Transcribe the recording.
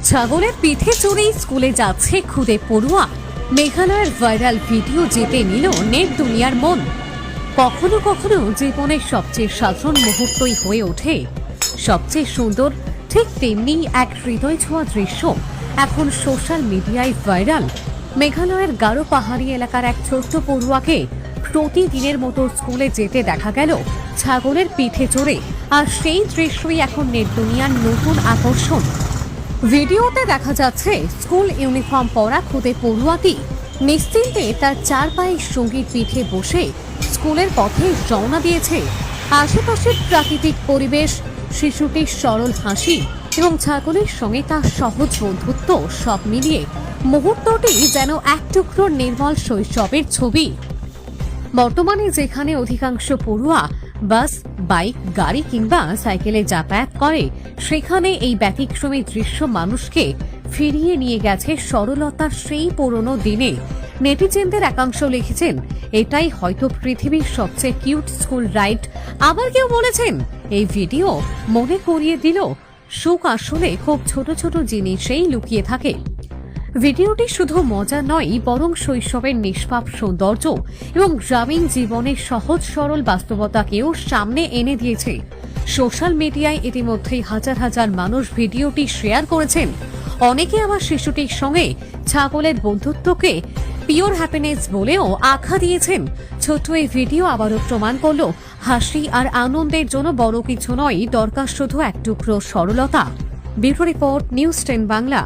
ছাগলের পিঠে চড়েই স্কুলে যাচ্ছে খুদে পড়ুয়া। মেঘালয়ের ভাইরাল ভিডিও জিতে নিল নেট দুনিয়ার মন। কখনো কখনো জীবনের সবচেয়ে সাধারণ মুহূর্তই হয়ে ওঠে সবচেয়ে সুন্দর। ঠিক তেমনি এক হৃদয় ছোঁয়া দৃশ্য এখন সোশ্যাল মিডিয়ায় ভাইরাল। মেঘালয়ের গারো পাহাড়ি এলাকার এক ছোট্ট পড়ুয়াকে প্রতিদিনের মতো স্কুলে যেতে দেখা গেল ছাগলের পিঠে চড়ে, আর সেই দৃশ্যই এখন নেট দুনিয়ার নতুন আকর্ষণ। ভিডিওতে দেখা যাচ্ছে স্কুল ইউনিফর্ম পরা খুদে পড়ুয়াটি নিশ্চিন্তে তার চার পায়ের সঙ্গীর পিঠে বসে স্কুলের পথে রওনা দিয়েছে। আশেপাশের প্রাকৃতিক পরিবেশ, শিশুটির সরল হাসি এবং ছাগলের সঙ্গে তার সহজ বন্ধুত্ব সব মিলিয়ে মুহূর্তটি যেন এক টুকরো নির্মল শৈশবের ছবি। বর্তমানে যেখানে অধিকাংশ পড়ুয়া বাস, বাইক, গাড়ি কিংবা সাইকেলে যাতায়াত করে, সেখানে এই ব্যতিক্রমী দৃশ্য মানুষকে ফিরিয়ে নিয়ে গেছে সরলতার সেই পুরনো দিনে। নেটিজেনদের একাংশ লিখেছেন, এটাই হয়তো পৃথিবীর সবচেয়ে কিউট স্কুল রাইড। আবার কেউ বলেছেন, এই ভিডিও মনে করিয়ে দিল সুখ আসলে খুব ছোট ছোট জিনিসেই লুকিয়ে থাকে। ভিডিওটি শুধু মজা নয়, বরং শৈশবের নিষ্পাপ সৌন্দর্য এবং গ্রামীণ জীবনের সহজ সরল বাস্তবতাকেও সামনে এনে দিয়েছে। সোশ্যাল মিডিয়ায় ইতিমধ্যেই হাজার হাজার মানুষ ভিডিওটি শেয়ার করেছেন। অনেকে আবার শিশুটির সঙ্গে ছাগলের বন্ধুত্বকে পিওর হ্যাপিনেস বলেও আখ্যা দিয়েছেন। ছোট্ট এই ভিডিও আবারও প্রমাণ করল, হাসি আর আনন্দের জন্য বড় কিছু নয়, দরকার শুধু এক টুকরো সরলতা। Bureau report, news 10 Bangla.